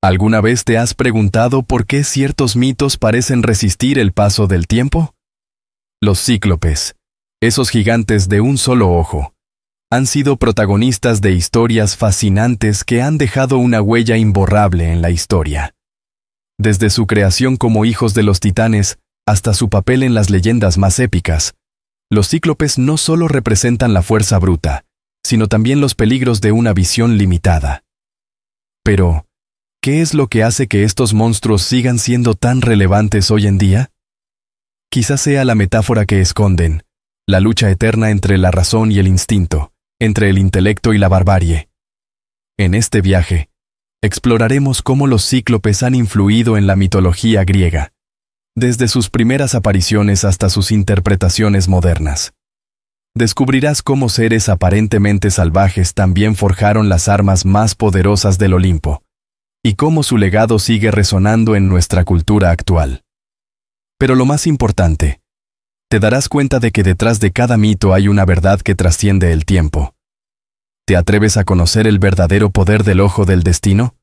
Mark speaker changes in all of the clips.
Speaker 1: ¿Alguna vez te has preguntado por qué ciertos mitos parecen resistir el paso del tiempo? Los cíclopes, esos gigantes de un solo ojo, han sido protagonistas de historias fascinantes que han dejado una huella imborrable en la historia. Desde su creación como hijos de los titanes hasta su papel en las leyendas más épicas, los cíclopes no solo representan la fuerza bruta, sino también los peligros de una visión limitada. Pero, ¿qué es lo que hace que estos monstruos sigan siendo tan relevantes hoy en día? Quizás sea la metáfora que esconden, la lucha eterna entre la razón y el instinto, entre el intelecto y la barbarie. En este viaje, exploraremos cómo los cíclopes han influido en la mitología griega, desde sus primeras apariciones hasta sus interpretaciones modernas. Descubrirás cómo seres aparentemente salvajes también forjaron las armas más poderosas del Olimpo, y cómo su legado sigue resonando en nuestra cultura actual. Pero lo más importante, te darás cuenta de que detrás de cada mito hay una verdad que trasciende el tiempo. ¿Te atreves a conocer el verdadero poder del ojo del destino?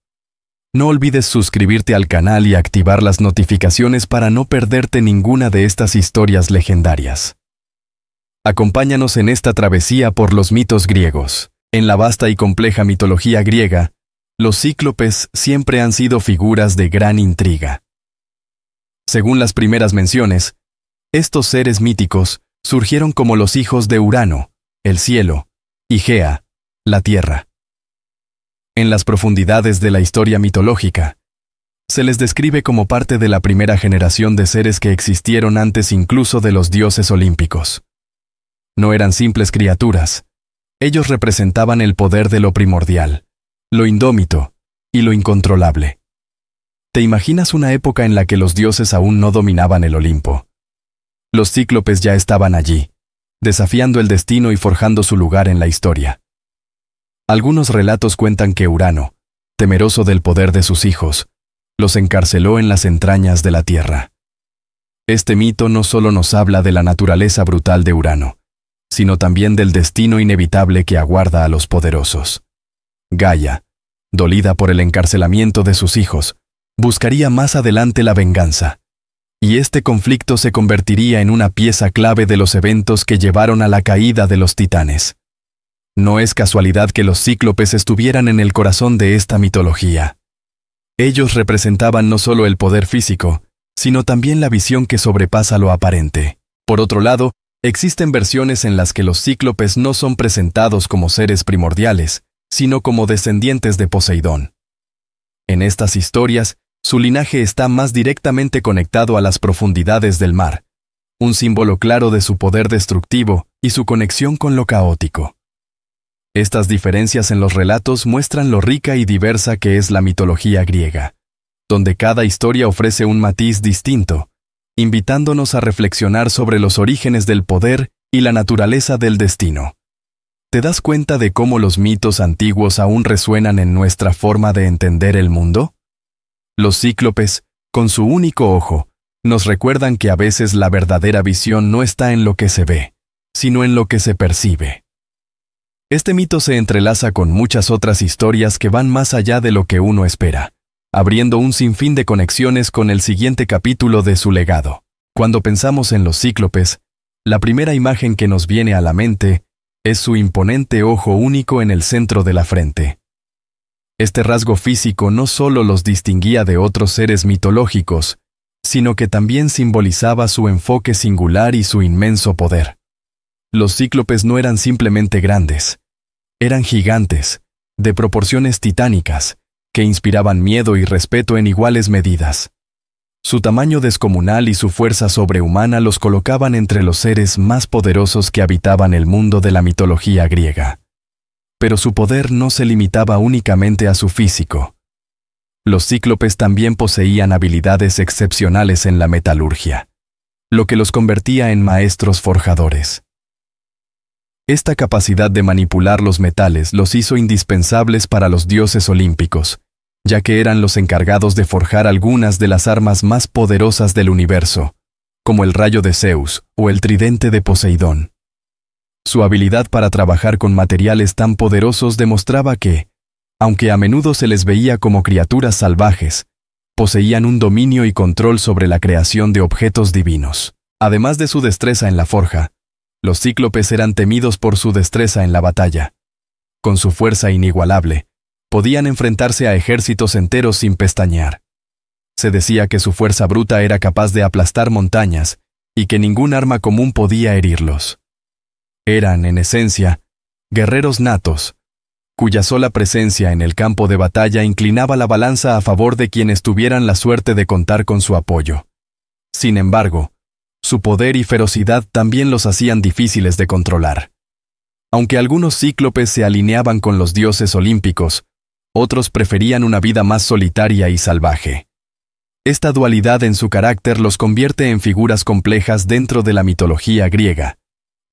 Speaker 1: No olvides suscribirte al canal y activar las notificaciones para no perderte ninguna de estas historias legendarias. Acompáñanos en esta travesía por los mitos griegos. En la vasta y compleja mitología griega, los cíclopes siempre han sido figuras de gran intriga. Según las primeras menciones, estos seres míticos surgieron como los hijos de Urano, el cielo, y Gea, la tierra. En las profundidades de la historia mitológica, se les describe como parte de la primera generación de seres que existieron antes incluso de los dioses olímpicos. No eran simples criaturas, ellos representaban el poder de lo primordial, lo indómito y lo incontrolable. ¿Te imaginas una época en la que los dioses aún no dominaban el Olimpo? Los cíclopes ya estaban allí, desafiando el destino y forjando su lugar en la historia. Algunos relatos cuentan que Urano, temeroso del poder de sus hijos, los encarceló en las entrañas de la tierra. Este mito no solo nos habla de la naturaleza brutal de Urano, sino también del destino inevitable que aguarda a los poderosos. Gaia, dolida por el encarcelamiento de sus hijos, buscaría más adelante la venganza, y este conflicto se convertiría en una pieza clave de los eventos que llevaron a la caída de los titanes. No es casualidad que los cíclopes estuvieran en el corazón de esta mitología. Ellos representaban no solo el poder físico, sino también la visión que sobrepasa lo aparente. Por otro lado, existen versiones en las que los cíclopes no son presentados como seres primordiales, sino como descendientes de Poseidón. En estas historias, su linaje está más directamente conectado a las profundidades del mar, un símbolo claro de su poder destructivo y su conexión con lo caótico. Estas diferencias en los relatos muestran lo rica y diversa que es la mitología griega, donde cada historia ofrece un matiz distinto, invitándonos a reflexionar sobre los orígenes del poder y la naturaleza del destino. ¿Te das cuenta de cómo los mitos antiguos aún resuenan en nuestra forma de entender el mundo? Los cíclopes, con su único ojo, nos recuerdan que a veces la verdadera visión no está en lo que se ve, sino en lo que se percibe. Este mito se entrelaza con muchas otras historias que van más allá de lo que uno espera, abriendo un sinfín de conexiones con el siguiente capítulo de su legado. Cuando pensamos en los cíclopes, la primera imagen que nos viene a la mente es su imponente ojo único en el centro de la frente. Este rasgo físico no solo los distinguía de otros seres mitológicos, sino que también simbolizaba su enfoque singular y su inmenso poder. Los cíclopes no eran simplemente grandes, eran gigantes, de proporciones titánicas, que inspiraban miedo y respeto en iguales medidas. Su tamaño descomunal y su fuerza sobrehumana los colocaban entre los seres más poderosos que habitaban el mundo de la mitología griega. Pero su poder no se limitaba únicamente a su físico. Los cíclopes también poseían habilidades excepcionales en la metalurgia, lo que los convertía en maestros forjadores. Esta capacidad de manipular los metales los hizo indispensables para los dioses olímpicos, ya que eran los encargados de forjar algunas de las armas más poderosas del universo, como el rayo de Zeus o el tridente de Poseidón. Su habilidad para trabajar con materiales tan poderosos demostraba que, Aunque a menudo se les veía como criaturas salvajes, poseían un dominio y control sobre la creación de objetos divinos. Además de su destreza en la forja, los cíclopes eran temidos por su destreza en la batalla. Con su fuerza inigualable, podían enfrentarse a ejércitos enteros sin pestañear. Se decía que su fuerza bruta era capaz de aplastar montañas y que ningún arma común podía herirlos. Eran, en esencia, guerreros natos, cuya sola presencia en el campo de batalla inclinaba la balanza a favor de quienes tuvieran la suerte de contar con su apoyo. Sin embargo, su poder y ferocidad también los hacían difíciles de controlar. Aunque algunos cíclopes se alineaban con los dioses olímpicos, otros preferían una vida más solitaria y salvaje. Esta dualidad en su carácter los convierte en figuras complejas dentro de la mitología griega,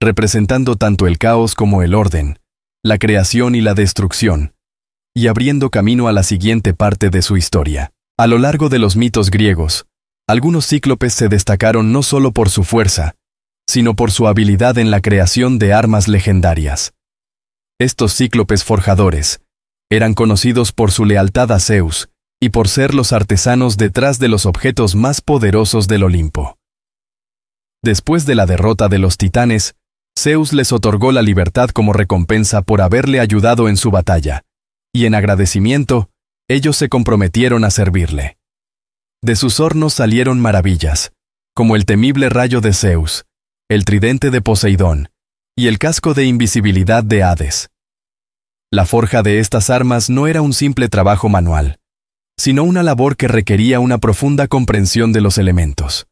Speaker 1: representando tanto el caos como el orden, la creación y la destrucción, y abriendo camino a la siguiente parte de su historia. A lo largo de los mitos griegos, algunos cíclopes se destacaron no solo por su fuerza, sino por su habilidad en la creación de armas legendarias. Estos cíclopes forjadores eran conocidos por su lealtad a Zeus y por ser los artesanos detrás de los objetos más poderosos del Olimpo. Después de la derrota de los titanes, Zeus les otorgó la libertad como recompensa por haberle ayudado en su batalla, y en agradecimiento, ellos se comprometieron a servirle. De sus hornos salieron maravillas, como el temible rayo de Zeus, el tridente de Poseidón, y el casco de invisibilidad de Hades. La forja de estas armas no era un simple trabajo manual, sino una labor que requería una profunda comprensión de los elementos.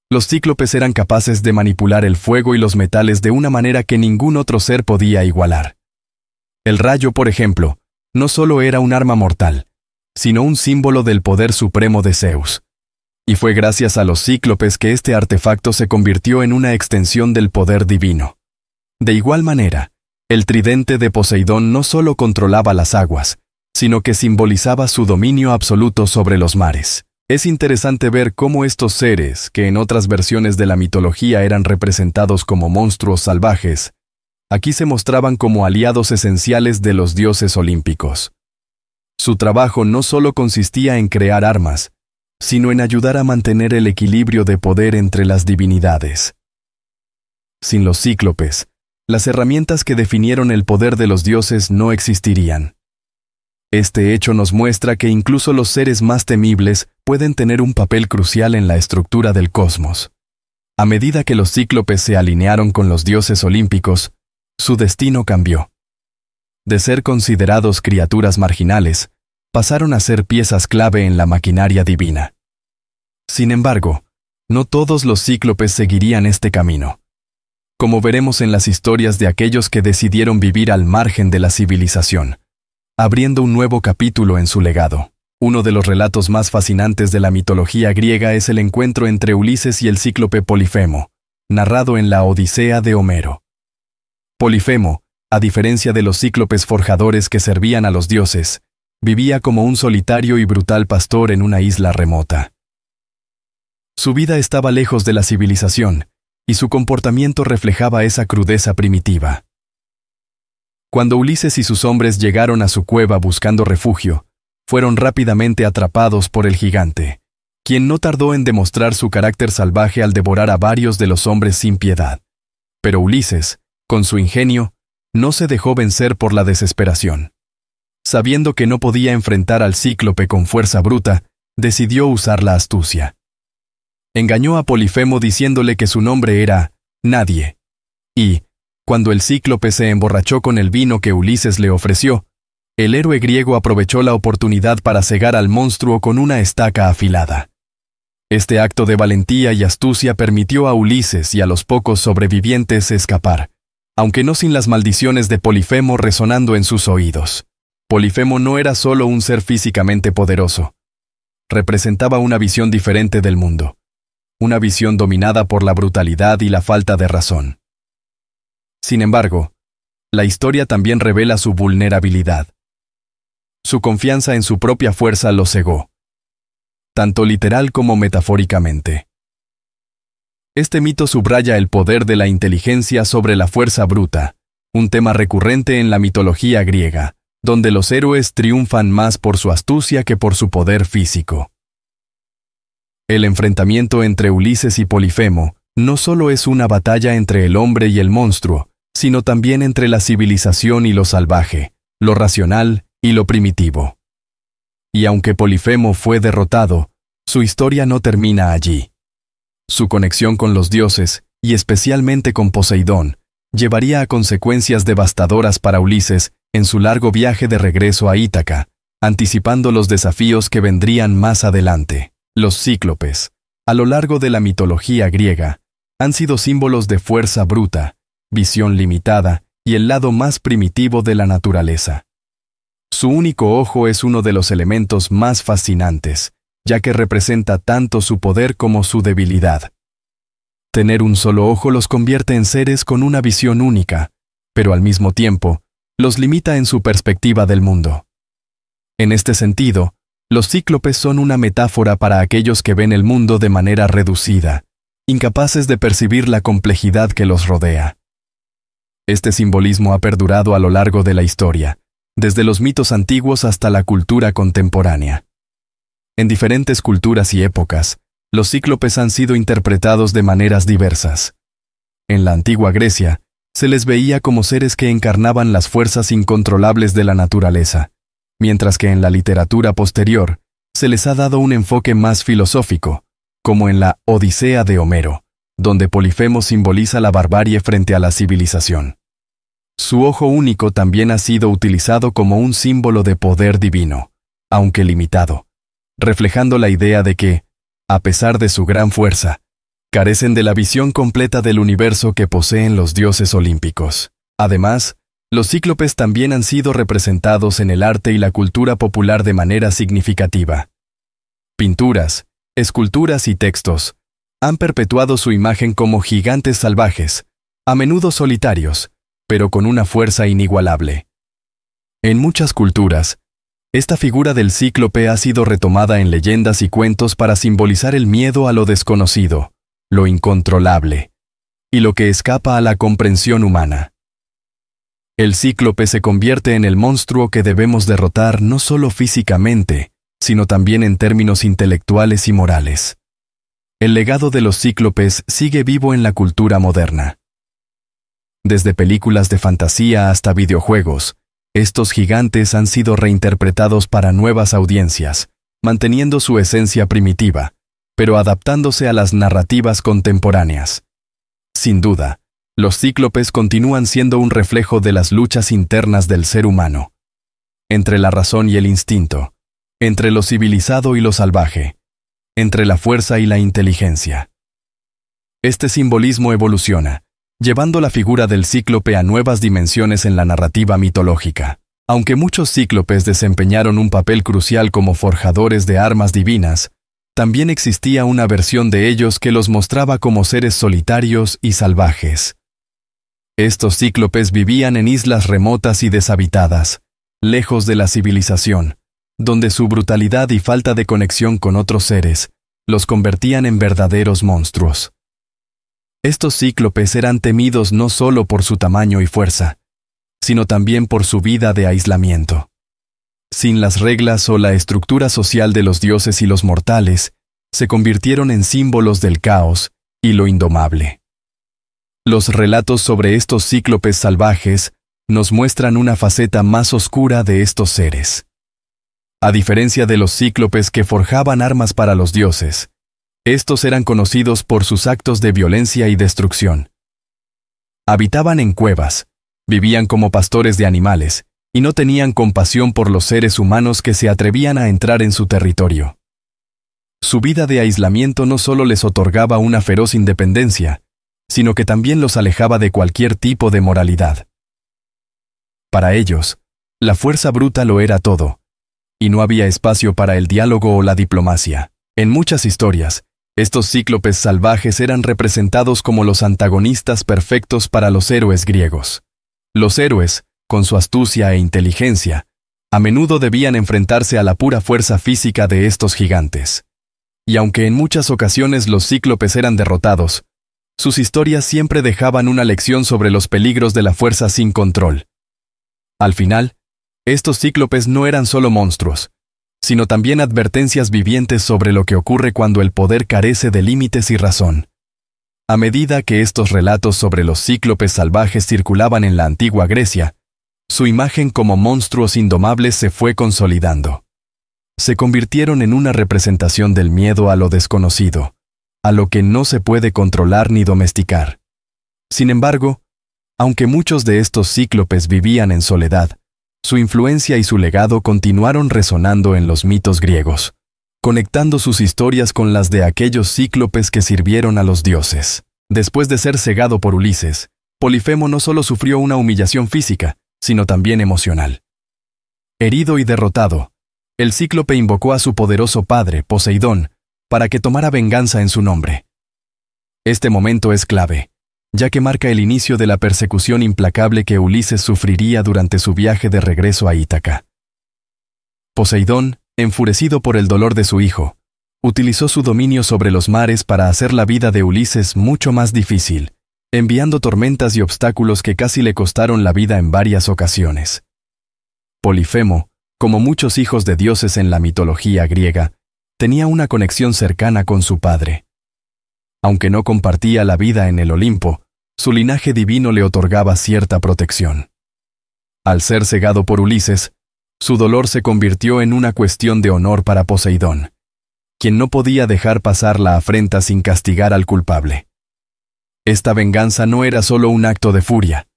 Speaker 1: Los cíclopes eran capaces de manipular el fuego y los metales de una manera que ningún otro ser podía igualar. El rayo, por ejemplo, no solo era un arma mortal, sino un símbolo del poder supremo de Zeus. Y fue gracias a los cíclopes que este artefacto se convirtió en una extensión del poder divino. De igual manera, el tridente de Poseidón no solo controlaba las aguas, sino que simbolizaba su dominio absoluto sobre los mares. Es interesante ver cómo estos seres, que en otras versiones de la mitología eran representados como monstruos salvajes, aquí se mostraban como aliados esenciales de los dioses olímpicos. Su trabajo no solo consistía en crear armas, sino en ayudar a mantener el equilibrio de poder entre las divinidades. Sin los cíclopes, las herramientas que definieron el poder de los dioses no existirían. Este hecho nos muestra que incluso los seres más temibles pueden tener un papel crucial en la estructura del cosmos. A medida que los cíclopes se alinearon con los dioses olímpicos, su destino cambió. De ser considerados criaturas marginales, pasaron a ser piezas clave en la maquinaria divina. Sin embargo, no todos los cíclopes seguirían este camino. Como veremos en las historias de aquellos que decidieron vivir al margen de la civilización, abriendo un nuevo capítulo en su legado. Uno de los relatos más fascinantes de la mitología griega es el encuentro entre Ulises y el cíclope Polifemo, narrado en la Odisea de Homero. Polifemo, a diferencia de los cíclopes forjadores que servían a los dioses, vivía como un solitario y brutal pastor en una isla remota. Su vida estaba lejos de la civilización, y su comportamiento reflejaba esa crudeza primitiva. Cuando Ulises y sus hombres llegaron a su cueva buscando refugio, fueron rápidamente atrapados por el gigante, quien no tardó en demostrar su carácter salvaje al devorar a varios de los hombres sin piedad. Pero Ulises, con su ingenio, no se dejó vencer por la desesperación. Sabiendo que no podía enfrentar al cíclope con fuerza bruta, decidió usar la astucia. Engañó a Polifemo diciéndole que su nombre era Nadie, y, cuando el cíclope se emborrachó con el vino que Ulises le ofreció, el héroe griego aprovechó la oportunidad para cegar al monstruo con una estaca afilada. Este acto de valentía y astucia permitió a Ulises y a los pocos sobrevivientes escapar, aunque no sin las maldiciones de Polifemo resonando en sus oídos. Polifemo no era solo un ser físicamente poderoso. Representaba una visión diferente del mundo. Una visión dominada por la brutalidad y la falta de razón. Sin embargo, la historia también revela su vulnerabilidad. Su confianza en su propia fuerza lo cegó, tanto literal como metafóricamente. Este mito subraya el poder de la inteligencia sobre la fuerza bruta, un tema recurrente en la mitología griega, donde los héroes triunfan más por su astucia que por su poder físico. El enfrentamiento entre Ulises y Polifemo no solo es una batalla entre el hombre y el monstruo, sino también entre la civilización y lo salvaje, lo racional y lo primitivo. Y aunque Polifemo fue derrotado, su historia no termina allí. Su conexión con los dioses, y especialmente con Poseidón, llevaría a consecuencias devastadoras para Ulises en su largo viaje de regreso a Ítaca, anticipando los desafíos que vendrían más adelante. Los cíclopes, a lo largo de la mitología griega, han sido símbolos de fuerza bruta, visión limitada y el lado más primitivo de la naturaleza. Su único ojo es uno de los elementos más fascinantes, ya que representa tanto su poder como su debilidad. Tener un solo ojo los convierte en seres con una visión única, pero al mismo tiempo, los limita en su perspectiva del mundo. En este sentido, los cíclopes son una metáfora para aquellos que ven el mundo de manera reducida, incapaces de percibir la complejidad que los rodea. Este simbolismo ha perdurado a lo largo de la historia, desde los mitos antiguos hasta la cultura contemporánea. En diferentes culturas y épocas, los cíclopes han sido interpretados de maneras diversas. En la antigua Grecia, se les veía como seres que encarnaban las fuerzas incontrolables de la naturaleza, mientras que en la literatura posterior se les ha dado un enfoque más filosófico, como en la Odisea de Homero, donde Polifemo simboliza la barbarie frente a la civilización. Su ojo único también ha sido utilizado como un símbolo de poder divino, aunque limitado, reflejando la idea de que, a pesar de su gran fuerza, carecen de la visión completa del universo que poseen los dioses olímpicos. Además, los cíclopes también han sido representados en el arte y la cultura popular de manera significativa. Pinturas, esculturas y textos han perpetuado su imagen como gigantes salvajes, a menudo solitarios, pero con una fuerza inigualable. En muchas culturas, esta figura del cíclope ha sido retomada en leyendas y cuentos para simbolizar el miedo a lo desconocido, lo incontrolable, y lo que escapa a la comprensión humana. El cíclope se convierte en el monstruo que debemos derrotar no solo físicamente, sino también en términos intelectuales y morales. El legado de los cíclopes sigue vivo en la cultura moderna. Desde películas de fantasía hasta videojuegos, estos gigantes han sido reinterpretados para nuevas audiencias, manteniendo su esencia primitiva, pero adaptándose a las narrativas contemporáneas. Sin duda, los cíclopes continúan siendo un reflejo de las luchas internas del ser humano, entre la razón y el instinto, entre lo civilizado y lo salvaje, entre la fuerza y la inteligencia. Este simbolismo evoluciona, llevando la figura del cíclope a nuevas dimensiones en la narrativa mitológica. Aunque muchos cíclopes desempeñaron un papel crucial como forjadores de armas divinas, también existía una versión de ellos que los mostraba como seres solitarios y salvajes. Estos cíclopes vivían en islas remotas y deshabitadas, lejos de la civilización, donde su brutalidad y falta de conexión con otros seres los convertían en verdaderos monstruos. Estos cíclopes eran temidos no solo por su tamaño y fuerza, sino también por su vida de aislamiento. Sin las reglas o la estructura social de los dioses y los mortales, se convirtieron en símbolos del caos y lo indomable. Los relatos sobre estos cíclopes salvajes nos muestran una faceta más oscura de estos seres. A diferencia de los cíclopes que forjaban armas para los dioses, estos eran conocidos por sus actos de violencia y destrucción. Habitaban en cuevas, vivían como pastores de animales, y no tenían compasión por los seres humanos que se atrevían a entrar en su territorio. Su vida de aislamiento no solo les otorgaba una feroz independencia, sino que también los alejaba de cualquier tipo de moralidad. Para ellos, la fuerza bruta lo era todo, y no había espacio para el diálogo o la diplomacia. En muchas historias, estos cíclopes salvajes eran representados como los antagonistas perfectos para los héroes griegos. Los héroes, con su astucia e inteligencia, a menudo debían enfrentarse a la pura fuerza física de estos gigantes. Y aunque en muchas ocasiones los cíclopes eran derrotados, sus historias siempre dejaban una lección sobre los peligros de la fuerza sin control. Al final, Estos cíclopes no eran solo monstruos, sino también advertencias vivientes sobre lo que ocurre cuando el poder carece de límites y razón. A medida que estos relatos sobre los cíclopes salvajes circulaban en la antigua Grecia, su imagen como monstruos indomables se fue consolidando. Se convirtieron en una representación del miedo a lo desconocido, a lo que no se puede controlar ni domesticar. Sin embargo, aunque muchos de estos cíclopes vivían en soledad, su influencia y su legado continuaron resonando en los mitos griegos, conectando sus historias con las de aquellos cíclopes que sirvieron a los dioses. Después de ser cegado por Ulises, Polifemo no solo sufrió una humillación física, sino también emocional. Herido y derrotado, el cíclope invocó a su poderoso padre, Poseidón, para que tomara venganza en su nombre. Este momento es clave, ya que marca el inicio de la persecución implacable que Ulises sufriría durante su viaje de regreso a Ítaca. Poseidón, enfurecido por el dolor de su hijo, utilizó su dominio sobre los mares para hacer la vida de Ulises mucho más difícil, enviando tormentas y obstáculos que casi le costaron la vida en varias ocasiones. Polifemo, como muchos hijos de dioses en la mitología griega, tenía una conexión cercana con su padre. Aunque no compartía la vida en el Olimpo, su linaje divino le otorgaba cierta protección. Al ser cegado por Ulises, su dolor se convirtió en una cuestión de honor para Poseidón, quien no podía dejar pasar la afrenta sin castigar al culpable. Esta venganza no era solo un acto de furia,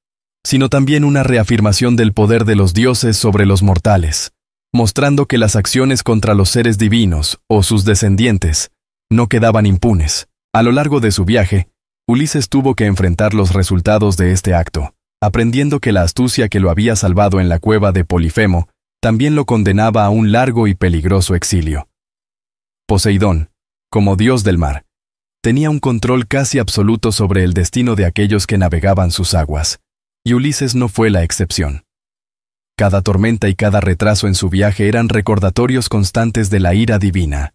Speaker 1: sino también una reafirmación del poder de los dioses sobre los mortales, mostrando que las acciones contra los seres divinos o sus descendientes no quedaban impunes. A lo largo de su viaje, Ulises tuvo que enfrentar los resultados de este acto, aprendiendo que la astucia que lo había salvado en la cueva de Polifemo también lo condenaba a un largo y peligroso exilio. Poseidón, como dios del mar, tenía un control casi absoluto sobre el destino de aquellos que navegaban sus aguas, y Ulises no fue la excepción. Cada tormenta y cada retraso en su viaje eran recordatorios constantes de la ira divina,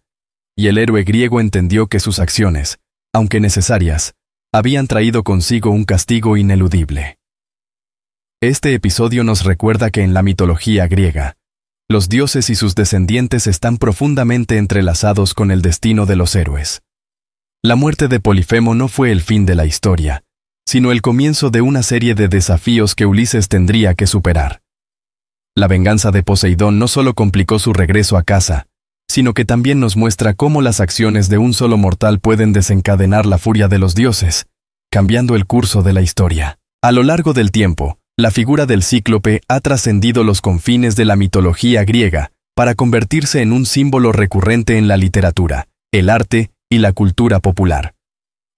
Speaker 1: y el héroe griego entendió que sus acciones, aunque necesarias, habían traído consigo un castigo ineludible. Este episodio nos recuerda que en la mitología griega, los dioses y sus descendientes están profundamente entrelazados con el destino de los héroes. La muerte de Polifemo no fue el fin de la historia, sino el comienzo de una serie de desafíos que Ulises tendría que superar. La venganza de Poseidón no solo complicó su regreso a casa, sino que también nos muestra cómo las acciones de un solo mortal pueden desencadenar la furia de los dioses, cambiando el curso de la historia. A lo largo del tiempo, la figura del cíclope ha trascendido los confines de la mitología griega para convertirse en un símbolo recurrente en la literatura, el arte y la cultura popular.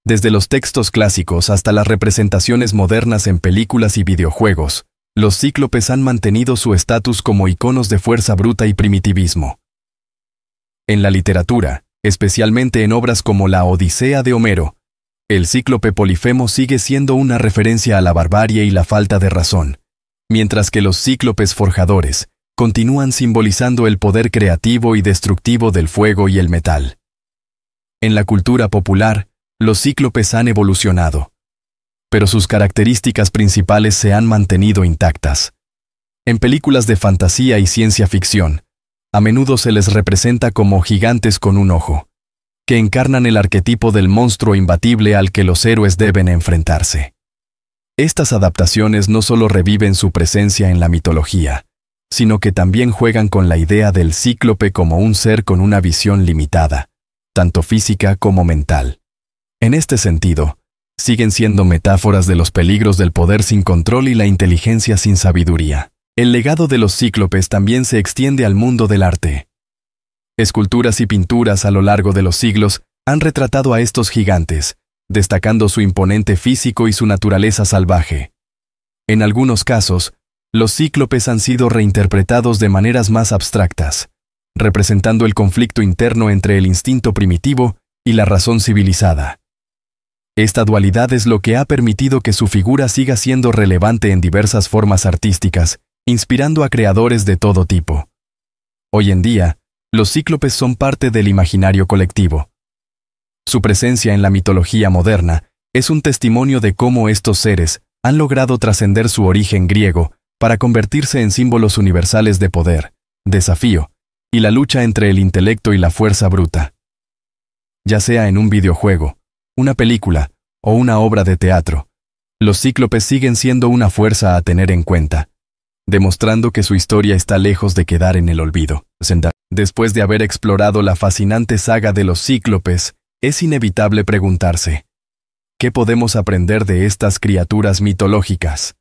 Speaker 1: Desde los textos clásicos hasta las representaciones modernas en películas y videojuegos, los cíclopes han mantenido su estatus como iconos de fuerza bruta y primitivismo. En la literatura, especialmente en obras como la Odisea de Homero, el cíclope Polifemo sigue siendo una referencia a la barbarie y la falta de razón, mientras que los cíclopes forjadores continúan simbolizando el poder creativo y destructivo del fuego y el metal. En la cultura popular, los cíclopes han evolucionado, pero sus características principales se han mantenido intactas. En películas de fantasía y ciencia ficción, a menudo se les representa como gigantes con un ojo, que encarnan el arquetipo del monstruo imbatible al que los héroes deben enfrentarse. Estas adaptaciones no solo reviven su presencia en la mitología, sino que también juegan con la idea del cíclope como un ser con una visión limitada, tanto física como mental. En este sentido, siguen siendo metáforas de los peligros del poder sin control y la inteligencia sin sabiduría. El legado de los cíclopes también se extiende al mundo del arte. Esculturas y pinturas a lo largo de los siglos han retratado a estos gigantes, destacando su imponente físico y su naturaleza salvaje. En algunos casos, los cíclopes han sido reinterpretados de maneras más abstractas, representando el conflicto interno entre el instinto primitivo y la razón civilizada. Esta dualidad es lo que ha permitido que su figura siga siendo relevante en diversas formas artísticas, inspirando a creadores de todo tipo. Hoy en día, los cíclopes son parte del imaginario colectivo. Su presencia en la mitología moderna es un testimonio de cómo estos seres han logrado trascender su origen griego para convertirse en símbolos universales de poder, desafío, y la lucha entre el intelecto y la fuerza bruta. Ya sea en un videojuego, una película o una obra de teatro, los cíclopes siguen siendo una fuerza a tener en cuenta, demostrando que su historia está lejos de quedar en el olvido. Después de haber explorado la fascinante saga de los cíclopes, es inevitable preguntarse, ¿qué podemos aprender de estas criaturas mitológicas?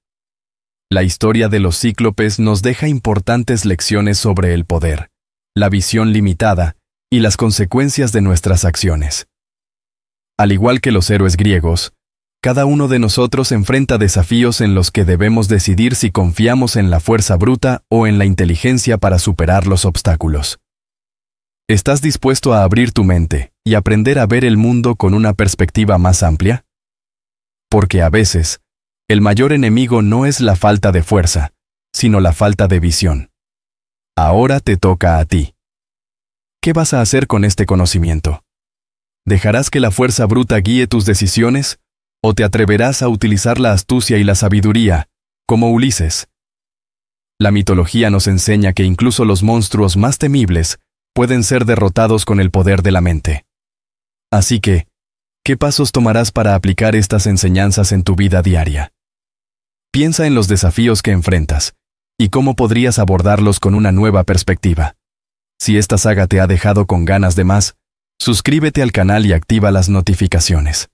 Speaker 1: La historia de los cíclopes nos deja importantes lecciones sobre el poder, la visión limitada y las consecuencias de nuestras acciones. Al igual que los héroes griegos, cada uno de nosotros enfrenta desafíos en los que debemos decidir si confiamos en la fuerza bruta o en la inteligencia para superar los obstáculos. ¿Estás dispuesto a abrir tu mente y aprender a ver el mundo con una perspectiva más amplia? Porque a veces, el mayor enemigo no es la falta de fuerza, sino la falta de visión. Ahora te toca a ti. ¿Qué vas a hacer con este conocimiento? ¿Dejarás que la fuerza bruta guíe tus decisiones? ¿O te atreverás a utilizar la astucia y la sabiduría, como Ulises? La mitología nos enseña que incluso los monstruos más temibles pueden ser derrotados con el poder de la mente. Así que, ¿qué pasos tomarás para aplicar estas enseñanzas en tu vida diaria? Piensa en los desafíos que enfrentas y cómo podrías abordarlos con una nueva perspectiva. Si esta saga te ha dejado con ganas de más, suscríbete al canal y activa las notificaciones.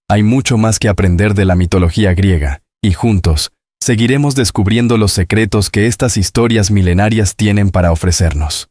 Speaker 1: Hay mucho más que aprender de la mitología griega, y juntos, seguiremos descubriendo los secretos que estas historias milenarias tienen para ofrecernos.